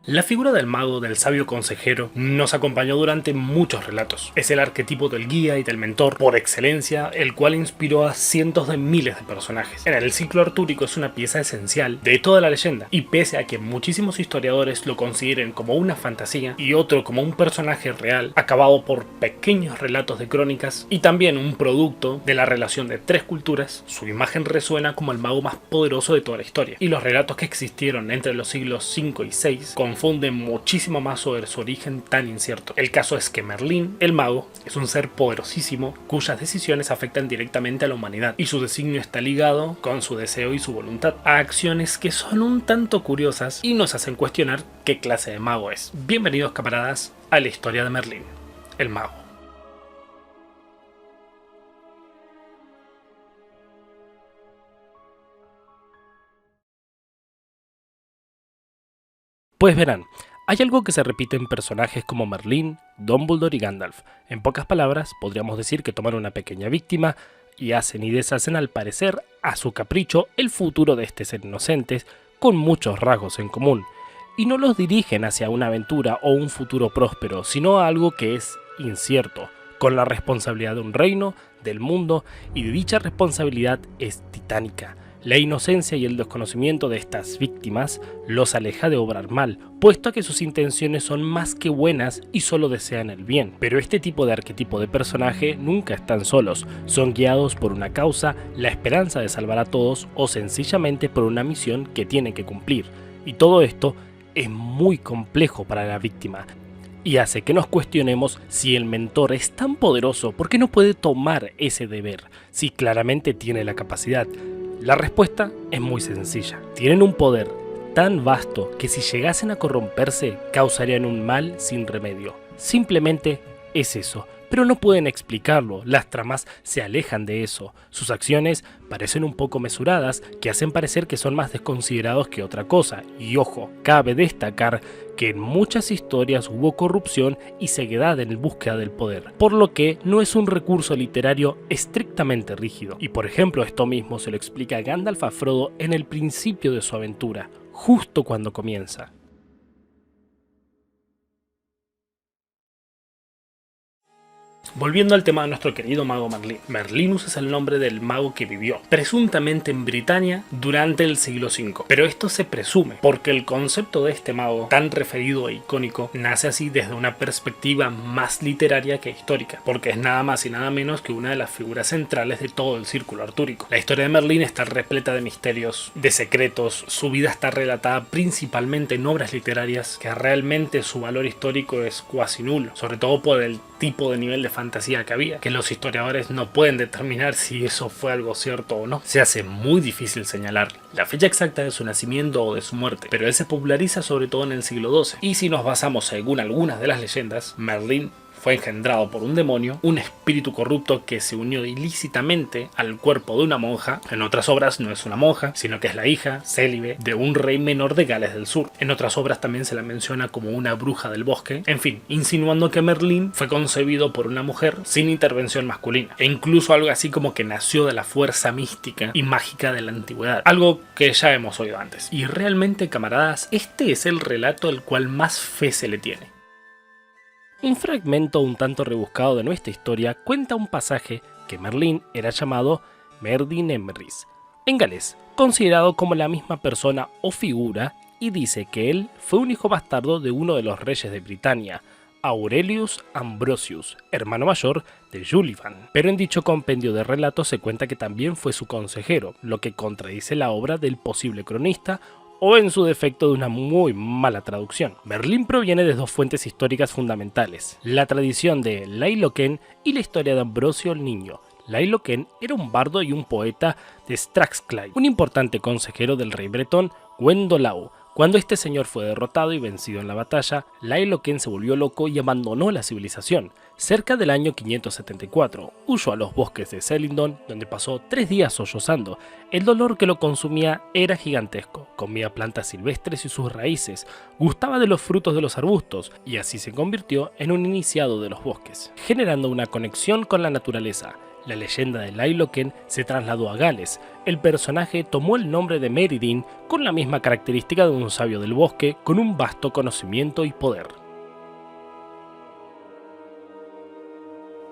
La figura del mago, del sabio consejero, nos acompañó durante muchos relatos. Es el arquetipo del guía y del mentor por excelencia, el cual inspiró a cientos de miles de personajes. En el ciclo artúrico es una pieza esencial de toda la leyenda, y pese a que muchísimos historiadores lo consideren como una fantasía y otro como un personaje real, acabado por pequeños relatos de crónicas y también un producto de la relación de tres culturas, su imagen resuena como el mago más poderoso de toda la historia. Y los relatos que existieron entre los siglos 5 y 6 confunden muchísimo más sobre su origen tan incierto. El caso es que Merlín, el mago, es un ser poderosísimo cuyas decisiones afectan directamente a la humanidad, y su designio está ligado con su deseo y su voluntad a acciones que son un tanto curiosas y nos hacen cuestionar qué clase de mago es. Bienvenidos, camaradas, a la historia de Merlín, el mago. Pues verán, hay algo que se repite en personajes como Merlín, Dumbledore y Gandalf. En pocas palabras, podríamos decir que toman una pequeña víctima y hacen y deshacen al parecer a su capricho el futuro de este ser inocentes, con muchos rasgos en común. Y no los dirigen hacia una aventura o un futuro próspero, sino a algo que es incierto, con la responsabilidad de un reino, del mundo, y dicha responsabilidad es titánica. La inocencia y el desconocimiento de estas víctimas los aleja de obrar mal, puesto que sus intenciones son más que buenas y solo desean el bien. Pero este tipo de arquetipo de personaje nunca están solos, son guiados por una causa, la esperanza de salvar a todos o sencillamente por una misión que tienen que cumplir. Y todo esto es muy complejo para la víctima, y hace que nos cuestionemos si el mentor es tan poderoso, ¿por qué no puede tomar ese deber? Si claramente tiene la capacidad. La respuesta es muy sencilla. Tienen un poder tan vasto que si llegasen a corromperse causarían un mal sin remedio. Simplemente es eso, pero no pueden explicarlo, las tramas se alejan de eso. Sus acciones parecen un poco mesuradas, que hacen parecer que son más desconsiderados que otra cosa. Y ojo, cabe destacar que en muchas historias hubo corrupción y ceguedad en la búsqueda del poder, por lo que no es un recurso literario estrictamente rígido. Y por ejemplo, esto mismo se lo explica Gandalf a Frodo en el principio de su aventura, justo cuando comienza. Volviendo al tema de nuestro querido mago Merlín. Merlinus es el nombre del mago que vivió, presuntamente en Britania, durante el siglo V. Pero esto se presume, porque el concepto de este mago, tan referido e icónico, nace así desde una perspectiva más literaria que histórica, porque es nada más y nada menos que una de las figuras centrales de todo el círculo artúrico. La historia de Merlín está repleta de misterios, de secretos, su vida está relatada principalmente en obras literarias, que realmente su valor histórico es cuasi nulo, sobre todo por el tipo de nivel de fantasía que había, que los historiadores no pueden determinar si eso fue algo cierto o no. Se hace muy difícil señalar la fecha exacta de su nacimiento o de su muerte, pero él se populariza sobre todo en el siglo XII, y si nos basamos según algunas de las leyendas, Merlín fue engendrado por un demonio, un espíritu corrupto que se unió ilícitamente al cuerpo de una monja. En otras obras no es una monja, sino que es la hija, célibe, de un rey menor de Gales del Sur. En otras obras también se la menciona como una bruja del bosque, en fin, insinuando que Merlín fue concebido por una mujer sin intervención masculina, e incluso algo así como que nació de la fuerza mística y mágica de la antigüedad, algo que ya hemos oído antes. Y realmente, camaradas, este es el relato al cual más fe se le tiene. Un fragmento un tanto rebuscado de nuestra historia cuenta un pasaje que Merlín era llamado Merdin Emrys, en galés, considerado como la misma persona o figura, y dice que él fue un hijo bastardo de uno de los reyes de Britania, Aurelius Ambrosius, hermano mayor de Júlivan. Pero en dicho compendio de relatos se cuenta que también fue su consejero, lo que contradice la obra del posible cronista, o en su defecto de una muy mala traducción. Merlín proviene de dos fuentes históricas fundamentales, la tradición de Lailoken y la historia de Ambrosio el Niño. Lailoken era un bardo y un poeta de Strathclyde, un importante consejero del rey bretón Gwendolau. Cuando este señor fue derrotado y vencido en la batalla, Lailoken se volvió loco y abandonó la civilización. Cerca del año 574, huyó a los bosques de Celindon, donde pasó 3 días sollozando. El dolor que lo consumía era gigantesco, comía plantas silvestres y sus raíces, gustaba de los frutos de los arbustos, y así se convirtió en un iniciado de los bosques, generando una conexión con la naturaleza. La leyenda de Lailoken se trasladó a Gales. El personaje tomó el nombre de Merydin con la misma característica de un sabio del bosque con un vasto conocimiento y poder.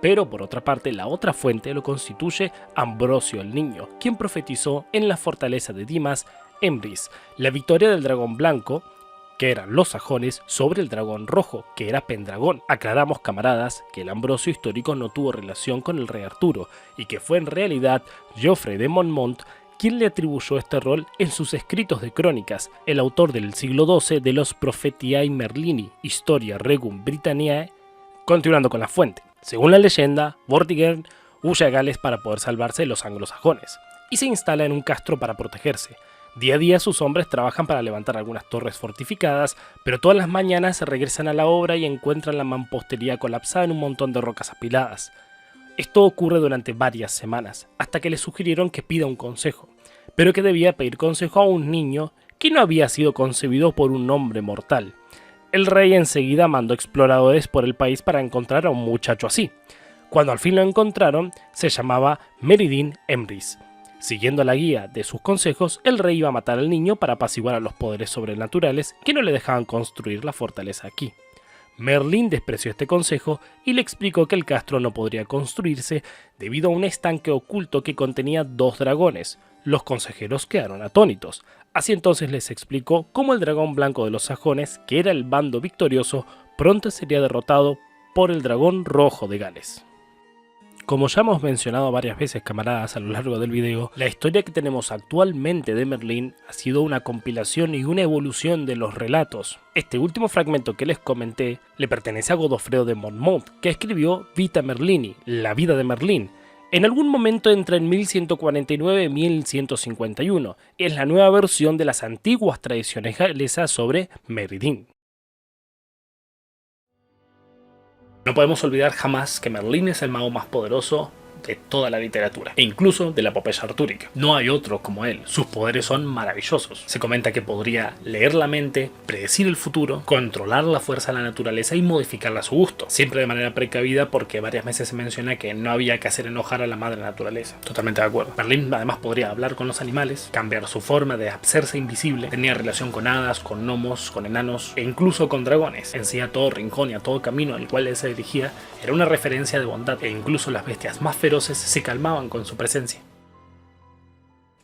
Pero por otra parte, la otra fuente lo constituye Ambrosio el Niño, quien profetizó en la fortaleza de Dimas, Emrys, la victoria del dragón blanco, que eran los sajones, sobre el dragón rojo, que era Pendragón. Aclaramos, camaradas, que el Ambrosio histórico no tuvo relación con el rey Arturo, y que fue en realidad Geoffrey de Monmouth quien le atribuyó este rol en sus escritos de crónicas, el autor del siglo XII de los Prophetiae Merlini, Historia Regum Britanniae. Continuando con la fuente. Según la leyenda, Vortigern huye a Gales para poder salvarse de los anglosajones, y se instala en un castro para protegerse. Día a día sus hombres trabajan para levantar algunas torres fortificadas, pero todas las mañanas se regresan a la obra y encuentran la mampostería colapsada en un montón de rocas apiladas. Esto ocurre durante varias semanas, hasta que le sugirieron que pida un consejo, pero que debía pedir consejo a un niño que no había sido concebido por un hombre mortal. El rey enseguida mandó exploradores por el país para encontrar a un muchacho así. Cuando al fin lo encontraron, se llamaba Merydin Emrys. Siguiendo la guía de sus consejos, el rey iba a matar al niño para apaciguar a los poderes sobrenaturales que no le dejaban construir la fortaleza aquí. Merlín despreció este consejo y le explicó que el castro no podría construirse debido a un estanque oculto que contenía 2 dragones. Los consejeros quedaron atónitos. Así entonces les explicó cómo el dragón blanco de los sajones, que era el bando victorioso, pronto sería derrotado por el dragón rojo de Gales. Como ya hemos mencionado varias veces, camaradas, a lo largo del video, la historia que tenemos actualmente de Merlín ha sido una compilación y una evolución de los relatos. Este último fragmento que les comenté le pertenece a Godofredo de Monmouth, que escribió Vita Merlini, la vida de Merlín, en algún momento entre el 1149 y 1151, y es la nueva versión de las antiguas tradiciones galesas sobre Merydin. No podemos olvidar jamás que Merlín es el mago más poderoso de toda la literatura, e incluso de la epopeya artúrica. No hay otro como él, sus poderes son maravillosos. Se comenta que podría leer la mente, predecir el futuro, controlar la fuerza de la naturaleza y modificarla a su gusto, siempre de manera precavida porque varias veces se menciona que no había que hacer enojar a la madre naturaleza. Totalmente de acuerdo. Merlín además podría hablar con los animales, cambiar su forma de hacerse invisible, tenía relación con hadas, con gnomos, con enanos e incluso con dragones. En sí, a todo rincón y a todo camino al cual él se dirigía era una referencia de bondad, e incluso las bestias más feroces se calmaban con su presencia.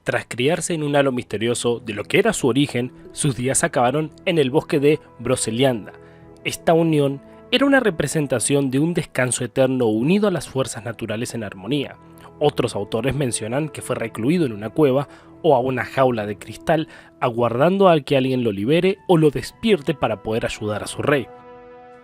Tras criarse en un halo misterioso de lo que era su origen, sus días acabaron en el bosque de Brocelianda. Esta unión era una representación de un descanso eterno unido a las fuerzas naturales en armonía. Otros autores mencionan que fue recluido en una cueva o a una jaula de cristal, aguardando a que alguien lo libere o lo despierte para poder ayudar a su rey.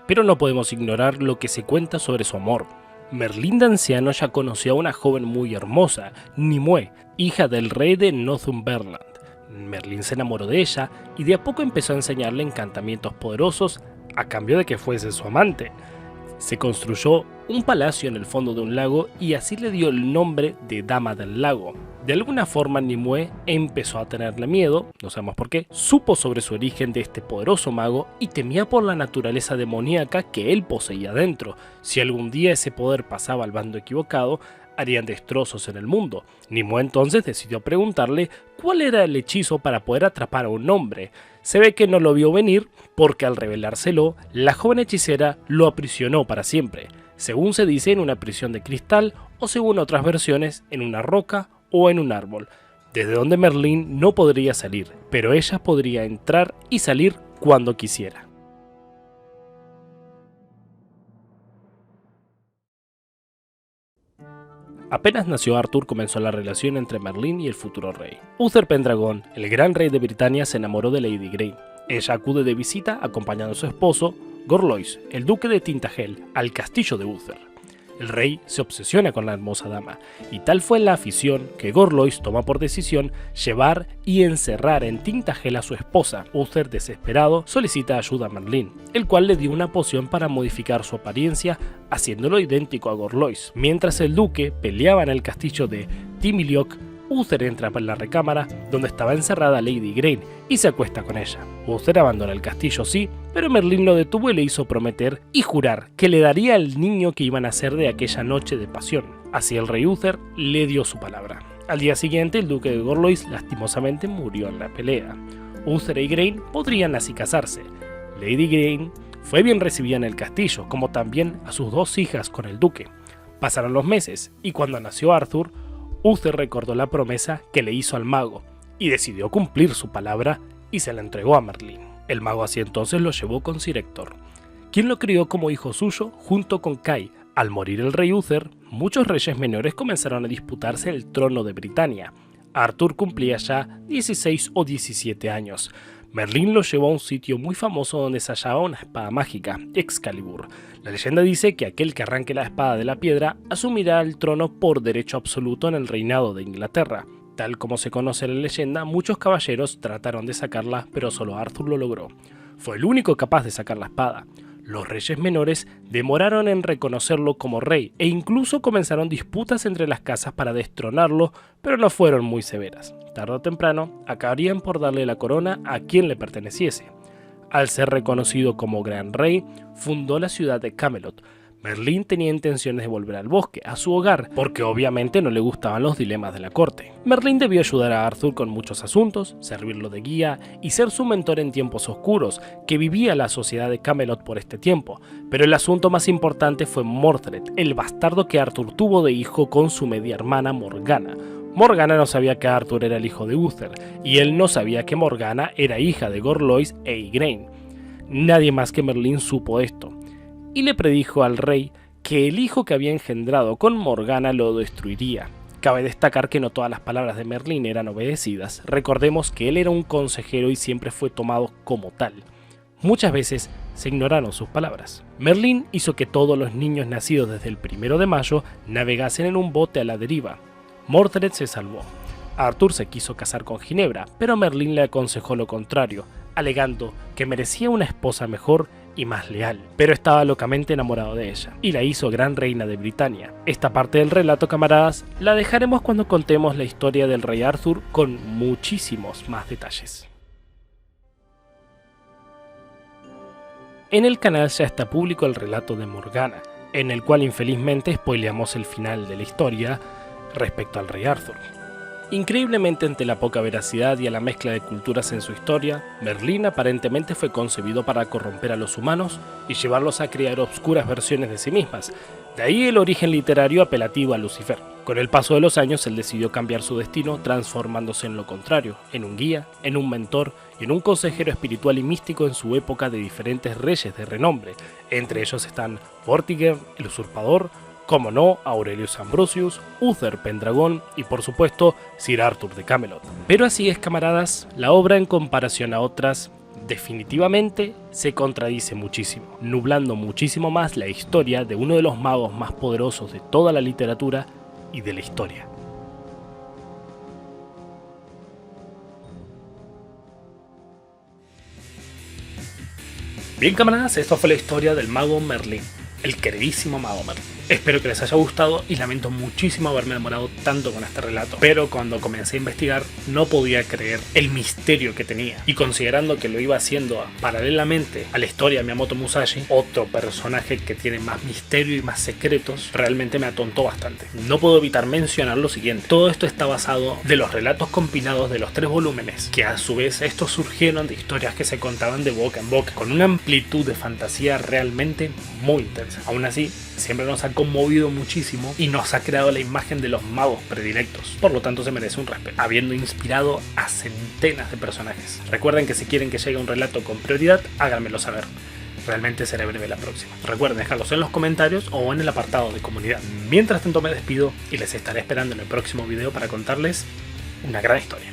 Pero no podemos ignorar lo que se cuenta sobre su amor. Merlín de anciano ya conoció a una joven muy hermosa, Nimue, hija del rey de Northumberland. Merlín se enamoró de ella y de a poco empezó a enseñarle encantamientos poderosos a cambio de que fuese su amante. Se construyó un palacio en el fondo de un lago y así le dio el nombre de Dama del Lago. De alguna forma Nimue empezó a tenerle miedo, no sabemos por qué, supo sobre su origen de este poderoso mago y temía por la naturaleza demoníaca que él poseía dentro. Si algún día ese poder pasaba al bando equivocado, harían destrozos en el mundo. Nimue entonces decidió preguntarle cuál era el hechizo para poder atrapar a un hombre. Se ve que no lo vio venir porque al revelárselo, la joven hechicera lo aprisionó para siempre, según se dice en una prisión de cristal o según otras versiones en una roca o en un árbol, desde donde Merlín no podría salir, pero ella podría entrar y salir cuando quisiera. Apenas nació Arthur comenzó la relación entre Merlín y el futuro rey. Uther Pendragon, el gran rey de Britania, se enamoró de Lady Grey. Ella acude de visita acompañando a su esposo, Gorlois, el duque de Tintagel, al castillo de Uther. El rey se obsesiona con la hermosa dama, y tal fue la afición que Gorlois toma por decisión llevar y encerrar en Tintagel a su esposa. Uther, desesperado, solicita ayuda a Merlín, el cual le dio una poción para modificar su apariencia, haciéndolo idéntico a Gorlois. Mientras el duque peleaba en el castillo de Timilioc, Uther entra en la recámara donde estaba encerrada Lady Grey y se acuesta con ella. Uther abandona el castillo, sí, pero Merlín lo detuvo y le hizo prometer y jurar que le daría el niño que iban a nacer de aquella noche de pasión. Así el rey Uther le dio su palabra. Al día siguiente el duque de Gorlois lastimosamente murió en la pelea. Uther e Igraine podrían así casarse. Lady Igraine fue bien recibida en el castillo, como también a sus 2 hijas con el duque. Pasaron los meses, y cuando nació Arthur, Uther recordó la promesa que le hizo al mago, y decidió cumplir su palabra y se la entregó a Merlín. El mago así entonces lo llevó con Sir Ector, quien lo crió como hijo suyo junto con Kai. Al morir el rey Uther, muchos reyes menores comenzaron a disputarse el trono de Britania. Arthur cumplía ya 16 o 17 años. Merlín lo llevó a un sitio muy famoso donde se hallaba una espada mágica, Excalibur. La leyenda dice que aquel que arranque la espada de la piedra asumirá el trono por derecho absoluto en el reinado de Inglaterra. Tal como se conoce la leyenda, muchos caballeros trataron de sacarla, pero solo Arthur lo logró. Fue el único capaz de sacar la espada. Los reyes menores demoraron en reconocerlo como rey e incluso comenzaron disputas entre las casas para destronarlo, pero no fueron muy severas. Tarde o temprano acabarían por darle la corona a quien le perteneciese. Al ser reconocido como gran rey, fundó la ciudad de Camelot. Merlín tenía intenciones de volver al bosque, a su hogar, porque obviamente no le gustaban los dilemas de la corte. Merlín debió ayudar a Arthur con muchos asuntos, servirlo de guía y ser su mentor en tiempos oscuros, que vivía la sociedad de Camelot por este tiempo. Pero el asunto más importante fue Mordred, el bastardo que Arthur tuvo de hijo con su media hermana Morgana. Morgana no sabía que Arthur era el hijo de Uther, y él no sabía que Morgana era hija de Gorlois e Igraine. Nadie más que Merlín supo esto, y le predijo al rey que el hijo que había engendrado con Morgana lo destruiría. Cabe destacar que no todas las palabras de Merlín eran obedecidas. Recordemos que él era un consejero y siempre fue tomado como tal. Muchas veces se ignoraron sus palabras. Merlín hizo que todos los niños nacidos desde el 1 de mayo navegasen en un bote a la deriva. Mordred se salvó. Arthur se quiso casar con Ginebra, pero Merlín le aconsejó lo contrario, alegando que merecía una esposa mejor y más leal, pero estaba locamente enamorado de ella, y la hizo gran reina de Britania. Esta parte del relato, camaradas, la dejaremos cuando contemos la historia del rey Arthur con muchísimos más detalles. En el canal ya está público el relato de Morgana, en el cual infelizmente spoileamos el final de la historia respecto al rey Arthur. Increíblemente, ante la poca veracidad y a la mezcla de culturas en su historia, Merlín aparentemente fue concebido para corromper a los humanos y llevarlos a crear obscuras versiones de sí mismas. De ahí el origen literario apelativo a Lucifer. Con el paso de los años, él decidió cambiar su destino, transformándose en lo contrario, en un guía, en un mentor y en un consejero espiritual y místico en su época de diferentes reyes de renombre. Entre ellos están Vortigern, el usurpador, como no, Aurelius Ambrosius, Uther Pendragon y por supuesto Sir Arthur de Camelot. Pero así es, camaradas, la obra en comparación a otras definitivamente se contradice muchísimo, nublando muchísimo más la historia de uno de los magos más poderosos de toda la literatura y de la historia. Bien, camaradas, esto fue la historia del mago Merlín, el queridísimo mago Merlín. Espero que les haya gustado y lamento muchísimo haberme demorado tanto con este relato, pero cuando comencé a investigar no podía creer el misterio que tenía, y considerando que lo iba haciendo paralelamente a la historia de Miyamoto Musashi, otro personaje que tiene más misterio y más secretos, realmente me atontó bastante. No puedo evitar mencionar lo siguiente: todo esto está basado de los relatos compilados de los 3 volúmenes, que a su vez estos surgieron de historias que se contaban de boca en boca, con una amplitud de fantasía realmente muy intensa. Aún así, siempre nos ha conmovido muchísimo y nos ha creado la imagen de los magos predilectos, por lo tanto se merece un respeto, habiendo inspirado a centenas de personajes. Recuerden que si quieren que llegue un relato con prioridad, háganmelo saber. Realmente seré breve la próxima. Recuerden dejarlos en los comentarios o en el apartado de comunidad. Mientras tanto me despido y les estaré esperando en el próximo video para contarles una gran historia.